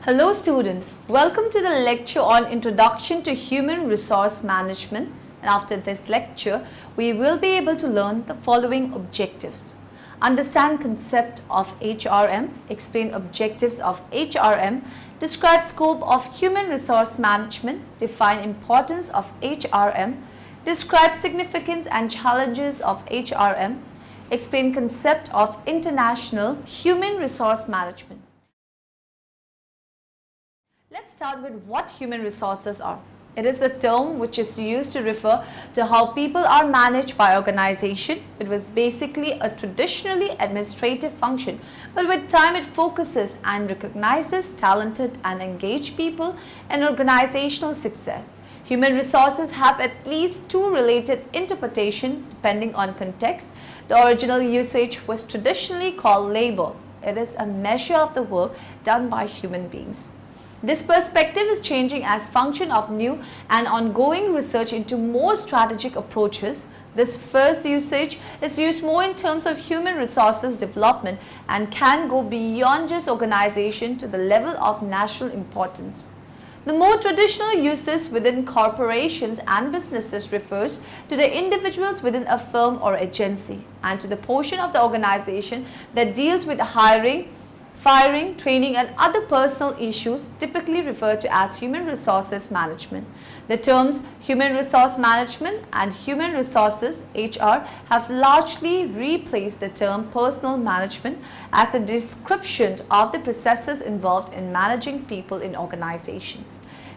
Hello students, welcome to the lecture on Introduction to Human Resource Management, and after this lecture we will be able to learn the following objectives. Understand concept of HRM, explain objectives of HRM, describe scope of human resource management, define importance of HRM, describe significance and challenges of HRM, explain concept of international human resource management. Let's start with what human resources are. It is a term which is used to refer to how people are managed by organization. It was basically a traditionally administrative function, but with time it focuses and recognizes talented and engaged people and organizational success. Human resources have at least two related interpretations depending on context. The original usage was traditionally called labor. It is a measure of the work done by human beings. This perspective is changing as function of new and ongoing research into more strategic approaches. This first usage is used more in terms of human resources development and can go beyond just organization to the level of national importance. The more traditional uses within corporations and businesses refers to the individuals within a firm or agency and to the portion of the organization that deals with hiring, firing, training and other personal issues typically referred to as human resources management. The terms human resource management and human resources HR have largely replaced the term personal management as a description of the processes involved in managing people in organization.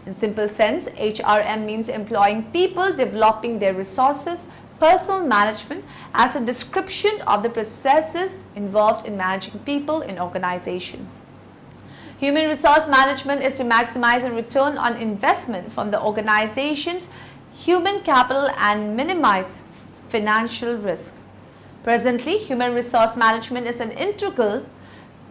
In simple sense, HRM means employing people, developing their resources, personal management as a description of the processes involved in managing people in organization. Human resource management is to maximize the return on investment from the organization's human capital and minimize financial risk. Presently, human resource management is an integral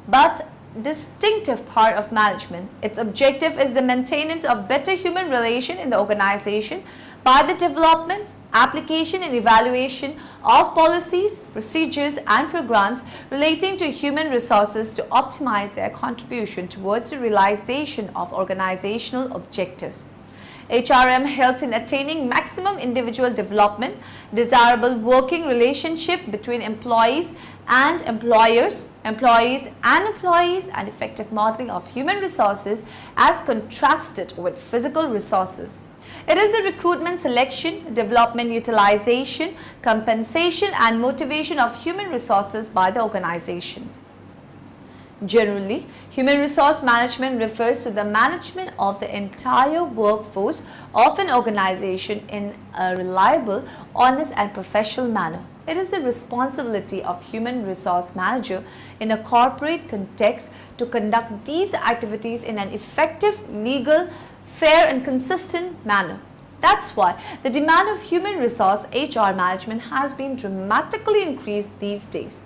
but distinctive part of management. Its objective is the maintenance of better human relation in the organization by the development, application and evaluation of policies, procedures and programs relating to human resources to optimize their contribution towards the realization of organizational objectives. HRM helps in attaining maximum individual development, desirable working relationship between employees and employers, employees, and effective modeling of human resources as contrasted with physical resources. It is the recruitment, selection, development, utilization, compensation and motivation of human resources by the organization. Generally, human resource management refers to the management of the entire workforce of an organization in a reliable, honest and professional manner. It is the responsibility of human resource manager in a corporate context to conduct these activities in an effective, legal, fair and consistent manner. That's why the demand of human resource HR management has been dramatically increased these days.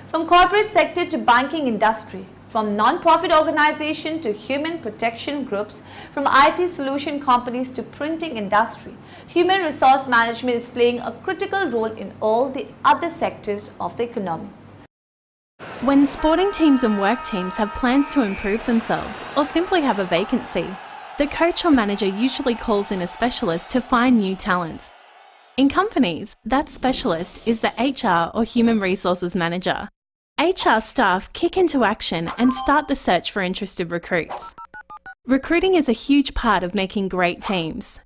From corporate sector to banking industry, from non-profit organization to human protection groups, from IT solution companies to printing industry, human resource management is playing a critical role in all the other sectors of the economy. When sporting teams and work teams have plans to improve themselves or simply have a vacancy, the coach or manager usually calls in a specialist to find new talents. In companies, that specialist is the HR or Human Resources Manager. HR staff kick into action and start the search for interested recruits. Recruiting is a huge part of making great teams.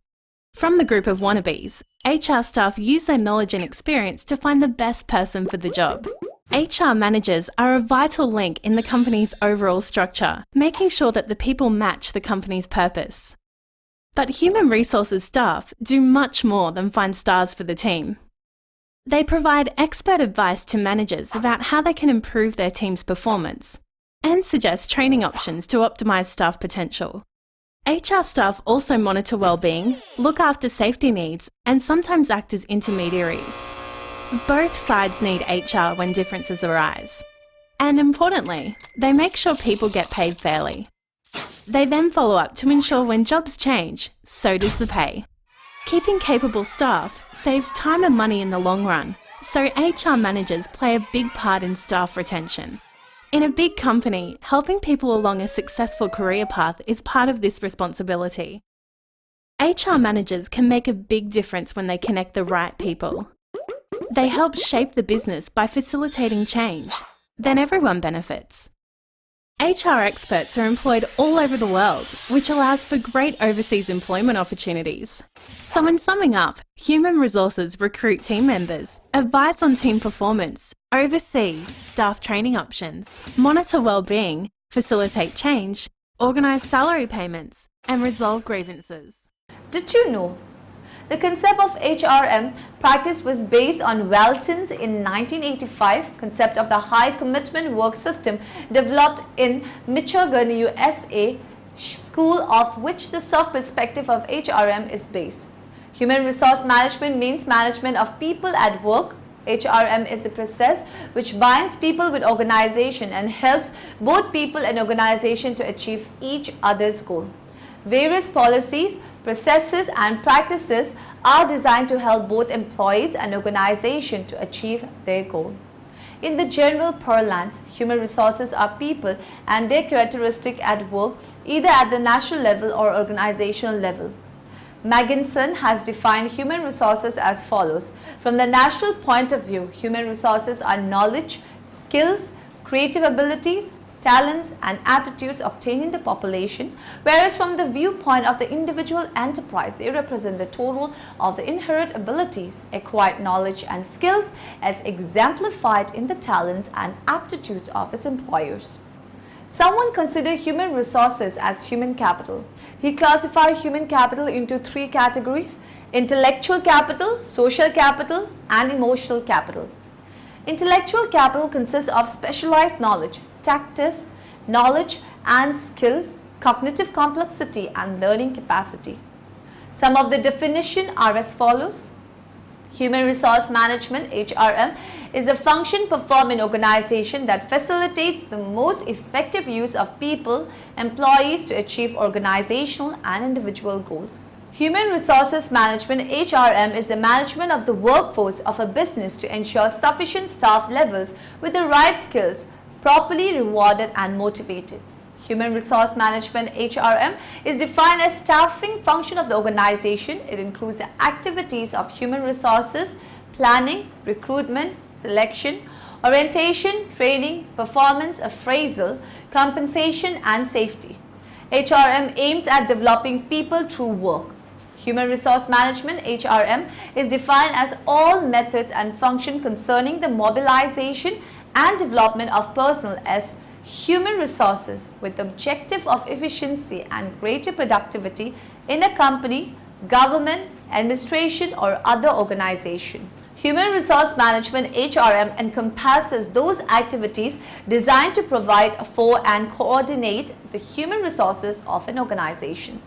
From the group of wannabes, HR staff use their knowledge and experience to find the best person for the job. HR managers are a vital link in the company's overall structure, making sure that the people match the company's purpose. But human resources staff do much more than find stars for the team. They provide expert advice to managers about how they can improve their team's performance and suggest training options to optimize staff potential. HR staff also monitor well-being, look after safety needs, and sometimes act as intermediaries. Both sides need HR when differences arise. And importantly, they make sure people get paid fairly. They then follow up to ensure when jobs change, so does the pay. Keeping capable staff saves time and money in the long run, so HR managers play a big part in staff retention. In a big company, helping people along a successful career path is part of this responsibility. HR managers can make a big difference when they connect the right people. They help shape the business by facilitating change. Then everyone benefits. HR experts are employed all over the world, which allows for great overseas employment opportunities. So in summing up, human resources recruit team members, advise on team performance, oversee staff training options, monitor well-being, facilitate change, organise salary payments, and resolve grievances. Did you know? The concept of HRM practice was based on Walton's in 1985 concept of the high commitment work system developed in Michigan, USA, school of which the soft perspective of HRM is based. Human resource management means management of people at work. HRM is the process which binds people with organization and helps both people and organization to achieve each other's goal. Various policies, processes and practices are designed to help both employees and organization to achieve their goal. In the general parlance, human resources are people and their characteristic at work either at the national level or organizational level. Magginson has defined human resources as follows. From the national point of view, human resources are knowledge, skills, creative abilities, talents and attitudes obtained in the population, whereas from the viewpoint of the individual enterprise, they represent the total of the inherent abilities, acquired knowledge and skills as exemplified in the talents and aptitudes of its employers. Someone considered human resources as human capital. He classified human capital into three categories: intellectual capital, social capital, and emotional capital. Intellectual capital consists of specialized knowledge, tactics, knowledge and skills, cognitive complexity and learning capacity. Some of the definitions are as follows. Human resource management, HRM, is a function performed in organization that facilitates the most effective use of people, employees to achieve organizational and individual goals. Human resources management, HRM, is the management of the workforce of a business to ensure sufficient staff levels with the right skills, properly rewarded and motivated. Human resource management, HRM, is defined as staffing function of the organization. It includes the activities of human resources, planning, recruitment, selection, orientation, training, performance, appraisal, compensation and safety. HRM aims at developing people through work. Human resource management, HRM, is defined as all methods and functions concerning the mobilization and development of personnel as human resources with the objective of efficiency and greater productivity in a company, government, administration or other organization. Human resource management, HRM, encompasses those activities designed to provide for and coordinate the human resources of an organization.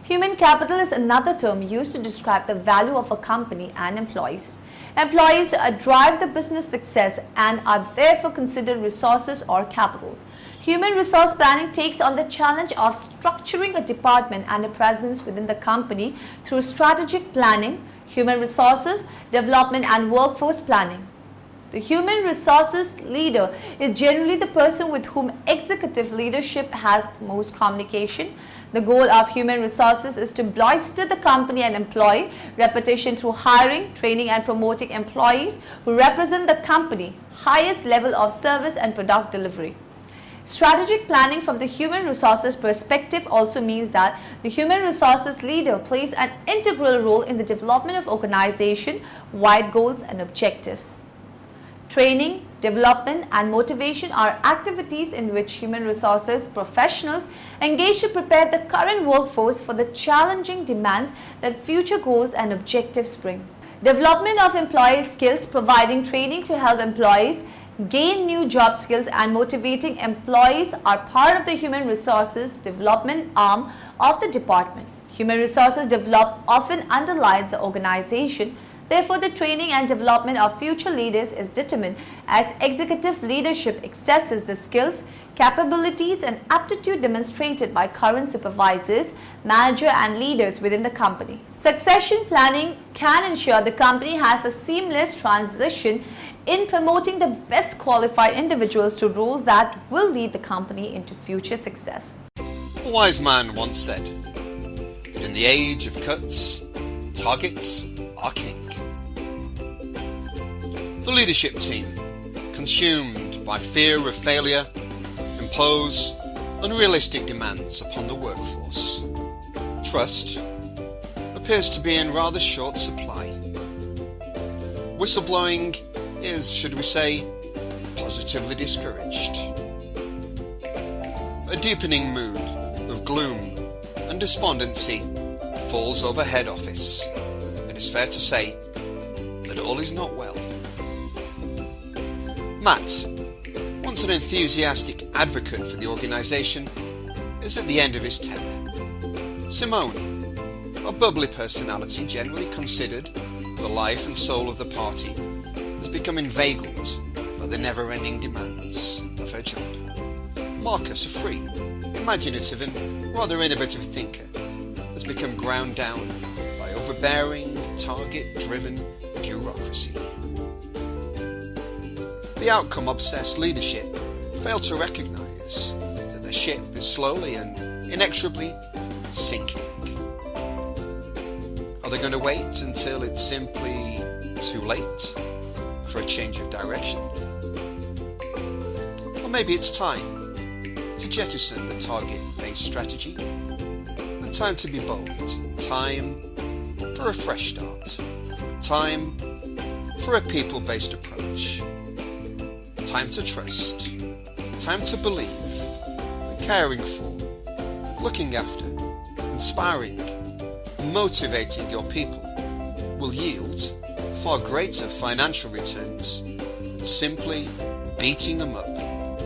Human capital is another term used to describe the value of a company and employees. Employees drive the business success and are therefore considered resources or capital. Human resource planning takes on the challenge of structuring a department and a presence within the company through strategic planning, human resources, development and workforce planning. The human resources leader is generally the person with whom executive leadership has most communication. The goal of human resources is to bolster the company and employee reputation through hiring, training and promoting employees who represent the company highest level of service and product delivery. Strategic planning from the human resources perspective also means that the human resources leader plays an integral role in the development of organization-wide goals and objectives. Training, development and motivation are activities in which human resources professionals engage to prepare the current workforce for the challenging demands that future goals and objectives bring. Development of employee skills, providing training to help employees gain new job skills and motivating employees are part of the human resources development arm of the department. Human resources development often underlies the organization. Therefore, the training and development of future leaders is determined as executive leadership accesses the skills, capabilities and aptitude demonstrated by current supervisors, managers and leaders within the company. Succession planning can ensure the company has a seamless transition in promoting the best qualified individuals to roles that will lead the company into future success. A wise man once said that in the age of cuts, targets are king. The leadership team, consumed by fear of failure, impose unrealistic demands upon the workforce. Trust appears to be in rather short supply. Whistleblowing is, should we say, positively discouraged. A deepening mood of gloom and despondency falls over head office. It is fair to say that all is not well. Matt, once an enthusiastic advocate for the organisation, is at the end of his tether. Simone, a bubbly personality generally considered the life and soul of the party, has become inveigled by the never-ending demands of her job. Marcus, a free, imaginative and rather innovative thinker, has become ground down by overbearing, target-driven bureaucracy. The outcome-obsessed leadership fail to recognise that the ship is slowly and inexorably sinking. Are they going to wait until it's simply too late for a change of direction? Or maybe it's time to jettison the target-based strategy and time to be bold, time for a fresh start, time for a people-based approach, time to trust, time to believe that caring for, looking after, inspiring, motivating your people will yield far greater financial returns than simply beating them up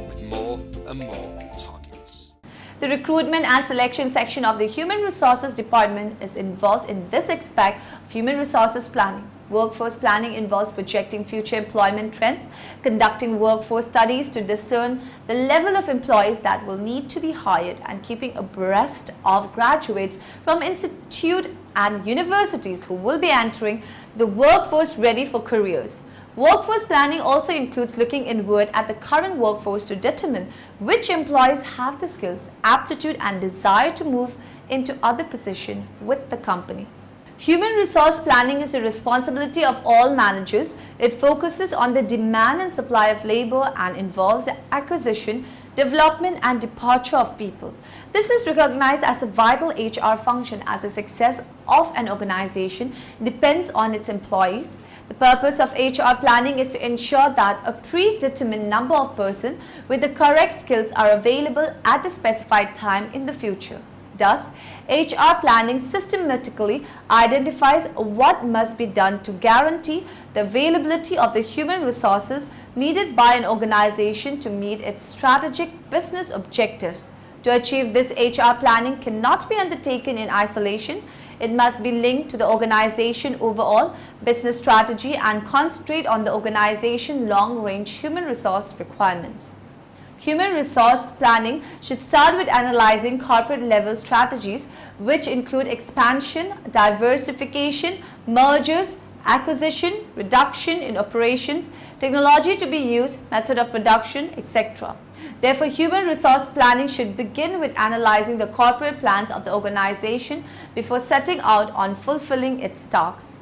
with more and more targets. The recruitment and selection section of the Human Resources Department is involved in this aspect of human resources planning. Workforce planning involves projecting future employment trends, conducting workforce studies to discern the level of employees that will need to be hired, and keeping abreast of graduates from institutes and universities who will be entering the workforce ready for careers. Workforce planning also includes looking inward at the current workforce to determine which employees have the skills, aptitude, and desire to move into other positions with the company. Human resource planning is the responsibility of all managers. It focuses on the demand and supply of labor and involves the acquisition, development, and departure of people. This is recognized as a vital HR function, as the success of an organization depends on its employees. The purpose of HR planning is to ensure that a predetermined number of persons with the correct skills are available at a specified time in the future. Thus, HR planning systematically identifies what must be done to guarantee the availability of the human resources needed by an organization to meet its strategic business objectives. To achieve this, HR planning cannot be undertaken in isolation. It must be linked to the organization overall business strategy and concentrate on the organization long-range human resource requirements. Human resource planning should start with analyzing corporate level strategies, which include expansion, diversification, mergers, acquisition, reduction in operations, technology to be used, method of production, etc. Therefore, human resource planning should begin with analyzing the corporate plans of the organization before setting out on fulfilling its tasks.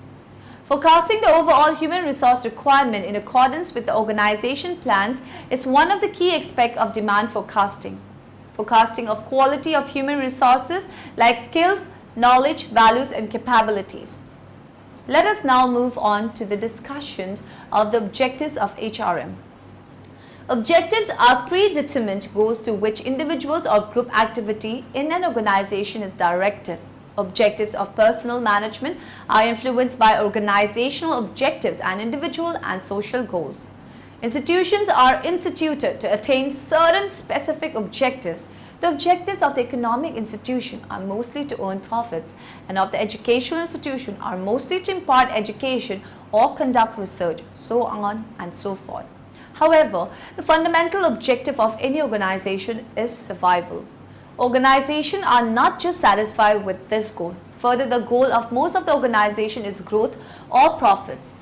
Forecasting the overall human resource requirement in accordance with the organization plans is one of the key aspects of demand forecasting. Forecasting of quality of human resources like skills, knowledge, values, and capabilities. Let us now move on to the discussion of the objectives of HRM. Objectives are predetermined goals to which individuals or group activity in an organization is directed. Objectives of personnel management are influenced by organizational objectives and individual and social goals. Institutions are instituted to attain certain specific objectives. The objectives of the economic institution are mostly to earn profits, and of the educational institution are mostly to impart education or conduct research, so on and so forth. However, the fundamental objective of any organization is survival. Organizations are not just satisfied with this goal. Further, the goal of most of the organization is growth or profits.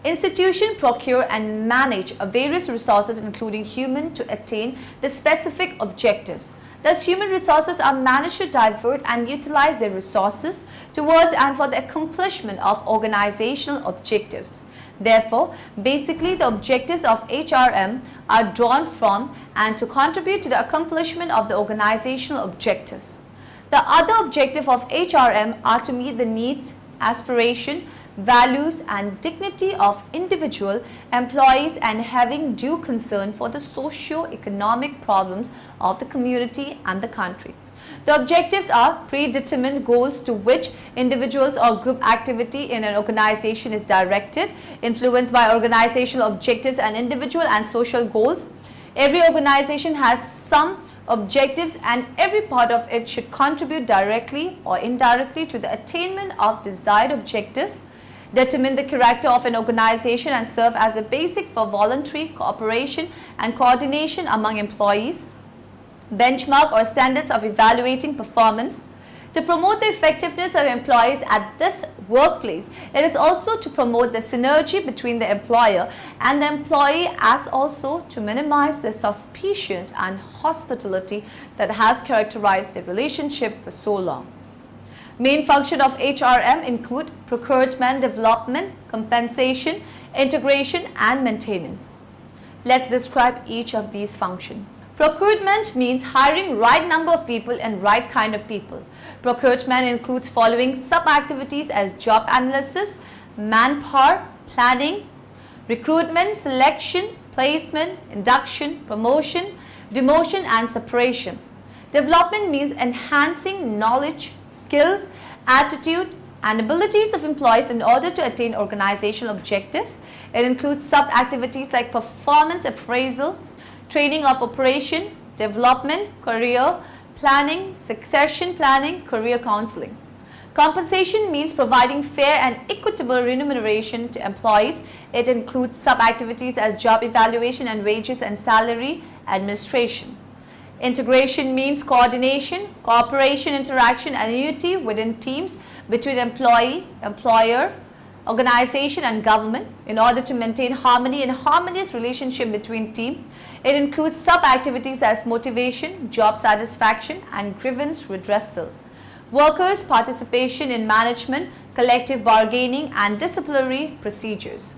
Institutions procure and manage various resources including human to attain the specific objectives. Thus, human resources are managed to divert and utilize their resources towards and for the accomplishment of organizational objectives. Therefore, basically the objectives of HRM are drawn from and to contribute to the accomplishment of the organizational objectives. The other objective of HRM are to meet the needs, aspiration, values and dignity of individual employees and having due concern for the socio-economic problems of the community and the country. The objectives are predetermined goals to which individuals or group activity in an organization is directed, influenced by organizational objectives and individual and social goals. Every organization has some objectives and every part of it should contribute directly or indirectly to the attainment of desired objectives, determine the character of an organization and serve as a basic for voluntary cooperation and coordination among employees, benchmark or standards of evaluating performance. To promote the effectiveness of employees at this workplace, it is also to promote the synergy between the employer and the employee, as also to minimize the suspicion and hostility that has characterized the relationship for so long. Main function of HRM include procurement, development, compensation, integration and maintenance. Let's describe each of these functions. Procurement means hiring right number of people and right kind of people. Procurement includes following sub-activities as job analysis, manpower, planning, recruitment, selection, placement, induction, promotion, demotion and separation. Development means enhancing knowledge, skills, attitude and abilities of employees in order to attain organizational objectives. It includes sub-activities like performance appraisal, training of operation, development, career planning, succession planning, career counseling. Compensation means providing fair and equitable remuneration to employees. It includes sub-activities as job evaluation and wages and salary administration. Integration means coordination, cooperation, interaction and unity within teams between employee, employer, organization and government in order to maintain harmony and harmonious relationship between team. It includes sub-activities as motivation, job satisfaction and grievance redressal. Workers' participation in management, collective bargaining and disciplinary procedures.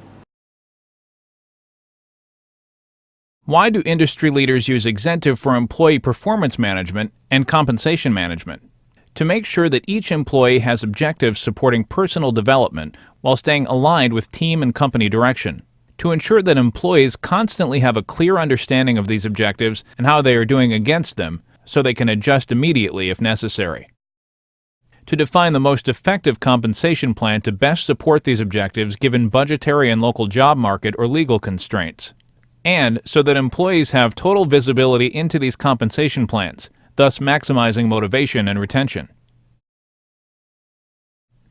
Why do industry leaders use Exentive for employee performance management and compensation management? To make sure that each employee has objectives supporting personal development while staying aligned with team and company direction. To ensure that employees constantly have a clear understanding of these objectives and how they are doing against them, so they can adjust immediately if necessary. To define the most effective compensation plan to best support these objectives given budgetary and local job market or legal constraints. And so that employees have total visibility into these compensation plans, thus maximizing motivation and retention.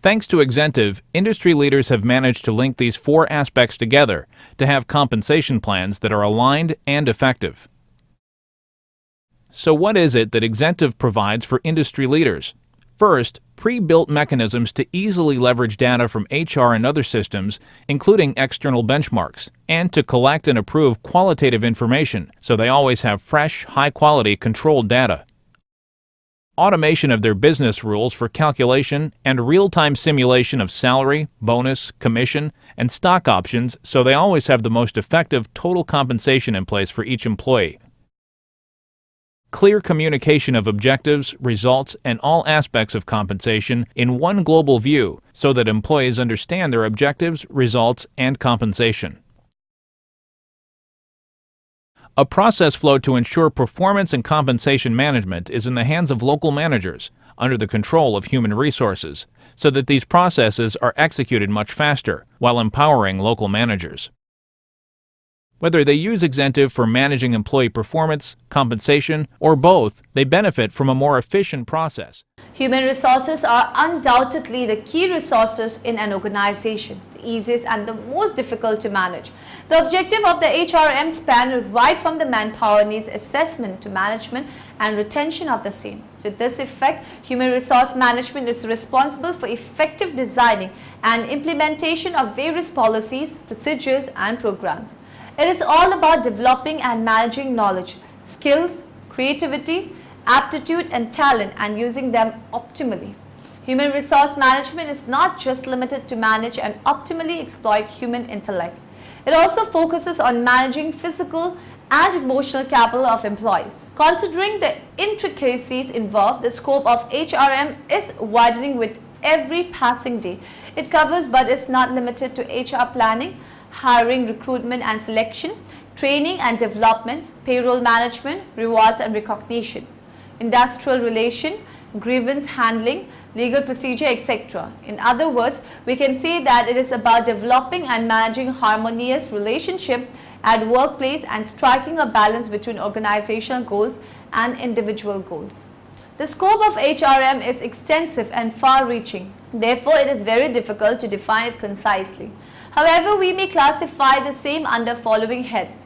Thanks to Exentive, industry leaders have managed to link these four aspects together to have compensation plans that are aligned and effective. So what is it that Exentive provides for industry leaders? First, pre-built mechanisms to easily leverage data from HR and other systems, including external benchmarks, and to collect and approve qualitative information so they always have fresh, high-quality, controlled data. Automation of their business rules for calculation and real-time simulation of salary, bonus, commission, and stock options so they always have the most effective total compensation in place for each employee. Clear communication of objectives, results, and all aspects of compensation in one global view so that employees understand their objectives, results, and compensation. A process flow to ensure performance and compensation management is in the hands of local managers under the control of human resources so that these processes are executed much faster while empowering local managers. Whether they use Exentive for managing employee performance, compensation, or both, they benefit from a more efficient process. Human resources are undoubtedly the key resources in an organization, the easiest and the most difficult to manage. The objective of the HRM span right from the manpower needs assessment to management and retention of the same. To To this effect, human resource management is responsible for effective designing and implementation of various policies, procedures, and programs. It is all about developing and managing knowledge, skills, creativity, aptitude, and talent, and using them optimally. Human resource management is not just limited to manage and optimally exploit human intellect. It also focuses on managing physical and emotional capital of employees. Considering the intricacies involved, the scope of HRM is widening with every passing day. It covers but is not limited to HR planning, hiring, recruitment and selection, training and development, payroll management, rewards and recognition, industrial relation, grievance handling, legal procedure, etc. In other words, we can say that it is about developing and managing harmonious relationship at workplace and striking a balance between organizational goals and individual goals. The scope of HRM is extensive and far-reaching. Therefore, it is very difficult to define it concisely. However, we may classify the same under following heads.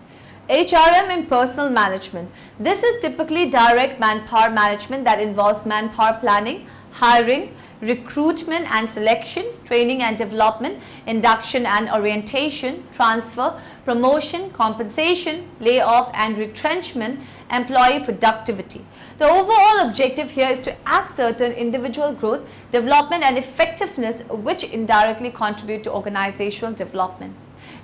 HRM in personal management. This is typically direct manpower management that involves manpower planning, hiring, recruitment and selection, training and development, induction and orientation, transfer, promotion, compensation, layoff and retrenchment, employee productivity. The overall objective here is to ascertain individual growth, development and effectiveness which indirectly contribute to organizational development.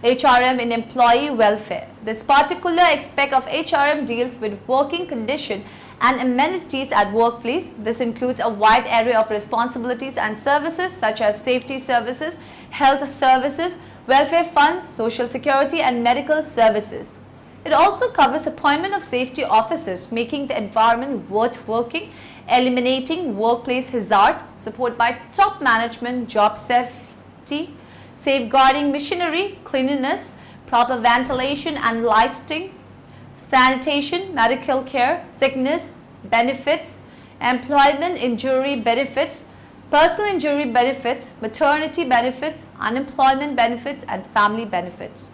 HRM in employee welfare. This particular aspect of HRM deals with working condition and amenities at workplace. This includes a wide array of responsibilities and services such as safety services, health services, welfare funds, social security and medical services. It also covers appointment of safety officers, making the environment worth working, eliminating workplace hazard, support by top management, job safety, safeguarding machinery, cleanliness, proper ventilation and lighting, sanitation, medical care, sickness, benefits, employment injury benefits, personal injury benefits, maternity benefits, unemployment benefits and family benefits.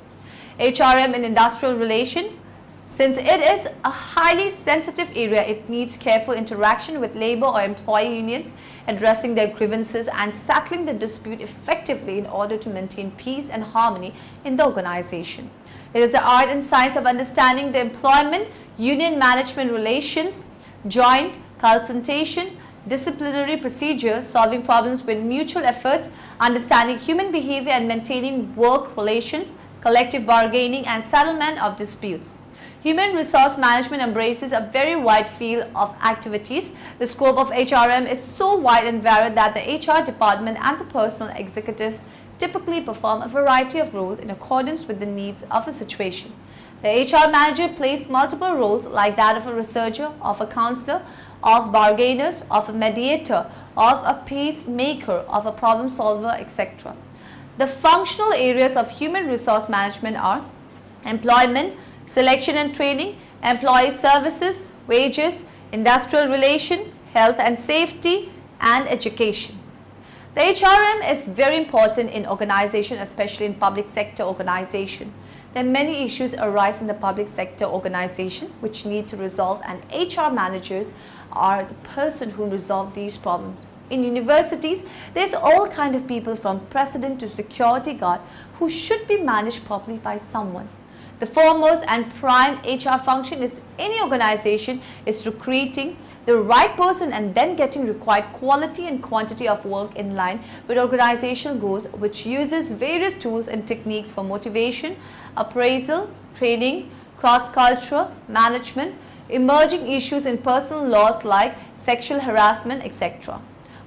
HRM in industrial relation. Since it is a highly sensitive area, it needs careful interaction with labor or employee unions, addressing their grievances and settling the dispute effectively in order to maintain peace and harmony in the organization. It is the art and science of understanding the employment, union management relations, joint consultation, disciplinary procedure, solving problems with mutual efforts, understanding human behavior and maintaining work relations, collective bargaining and settlement of disputes. Human resource management embraces a very wide field of activities. The scope of HRM is so wide and varied that the HR department and the personnel executives typically perform a variety of roles in accordance with the needs of a situation. The HR manager plays multiple roles like that of a researcher, of a counselor, of bargainers, of a mediator, of a pacemaker, of a problem solver, etc. The functional areas of human resource management are employment, selection and training, employee services, wages, industrial relation, health and safety, and education. The HRM is very important in organization, especially in public sector organization. There are many issues arise in the public sector organization which need to resolve, and HR managers are the person who resolve these problems. In universities, there's all kind of people from president to security guard who should be managed properly by someone. The foremost and prime HR function is any organization is recruiting the right person and then getting required quality and quantity of work in line with organizational goals, which uses various tools and techniques for motivation, appraisal, training, cross-cultural management, emerging issues in personal laws like sexual harassment, etc.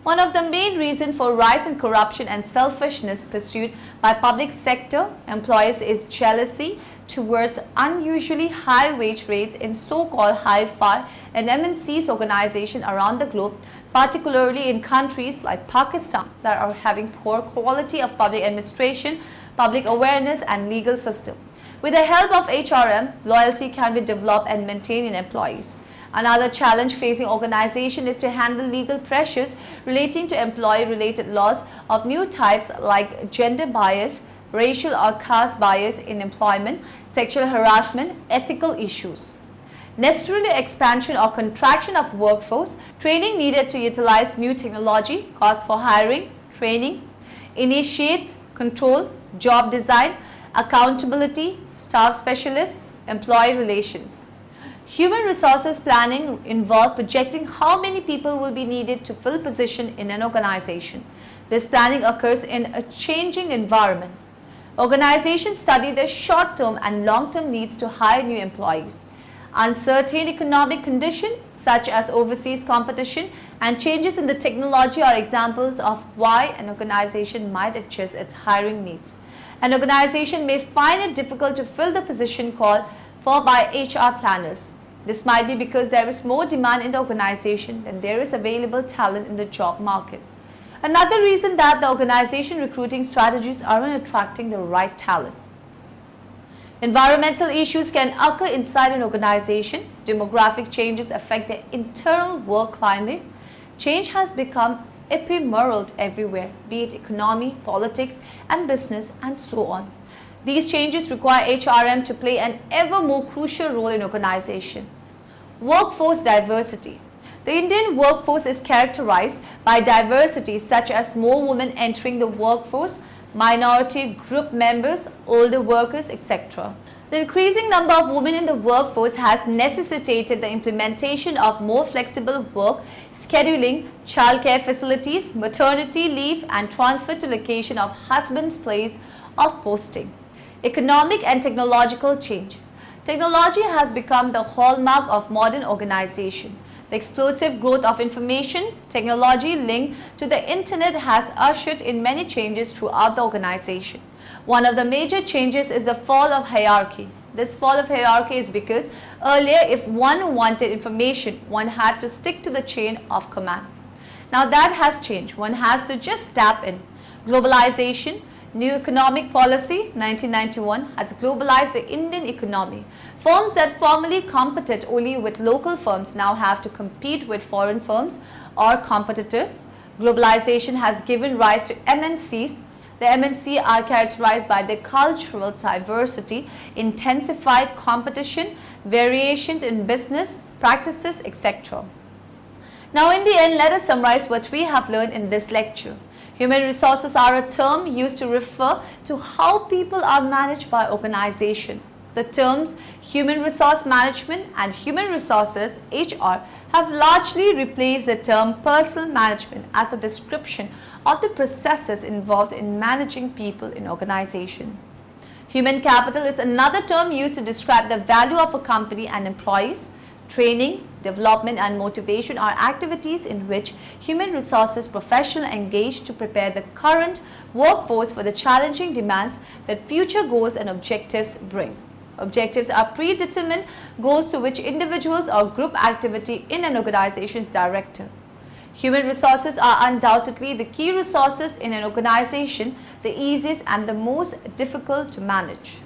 One of the main reasons for rise in corruption and selfishness pursued by public sector employees is jealousy towards unusually high wage rates in so-called high-fi and MNCs organizations around the globe, particularly in countries like Pakistan that are having poor quality of public administration, public awareness and legal system. With the help of HRM, loyalty can be developed and maintained in employees. Another challenge facing organization is to handle legal pressures relating to employee-related laws of new types like gender bias, racial or caste bias in employment, sexual harassment, ethical issues. necessarily expansion or contraction of workforce, training needed to utilize new technology, calls for hiring, training, initiates, control, job design, accountability, staff specialists, employee relations. Human resources planning involves projecting how many people will be needed to fill position in an organization. This planning occurs in a changing environment. Organizations study their short-term and long-term needs to hire new employees. Uncertain economic conditions such as overseas competition and changes in the technology are examples of why an organization might adjust its hiring needs. An organization may find it difficult to fill the position called for by HR planners. This might be because there is more demand in the organization than there is available talent in the job market. Another reason that the organization recruiting strategies aren't attracting the right talent. Environmental issues can occur inside an organization. Demographic changes affect the internal work climate. Change has become ephemeral everywhere, be it economy, politics, and business, and so on. These changes require HRM to play an ever more crucial role in organization. Workforce diversity. The Indian workforce is characterized by diversity such as more women entering the workforce, minority group members, older workers, etc. The increasing number of women in the workforce has necessitated the implementation of more flexible work scheduling, childcare facilities, maternity leave, and transfer to location of husband's place of posting. Economic and technological change. Technology has become the hallmark of modern organization. The explosive growth of information technology linked to the internet has ushered in many changes throughout the organization. One of the major changes is the fall of hierarchy. This fall of hierarchy is because earlier if one wanted information, one had to stick to the chain of command. Now that has changed. One has to just tap in. Globalization. New economic policy 1991 has globalized the Indian economy. Firms that formerly competed only with local firms now have to compete with foreign firms or competitors. Globalization has given rise to MNCs. The MNC are characterized by their cultural diversity, intensified competition, variations in business practices, etc. Now in the end, let us summarize what we have learned in this lecture. Human resources are a term used to refer to how people are managed by organization. The terms human resource management and human resources HR have largely replaced the term personal management as a description of the processes involved in managing people in organization. Human capital is another term used to describe the value of a company and employees. Training, development and motivation are activities in which human resources professionals engage to prepare the current workforce for the challenging demands that future goals and objectives bring. Objectives are predetermined goals to which individuals or group activity in an organization is directed. Human resources are undoubtedly the key resources in an organization, the easiest and the most difficult to manage.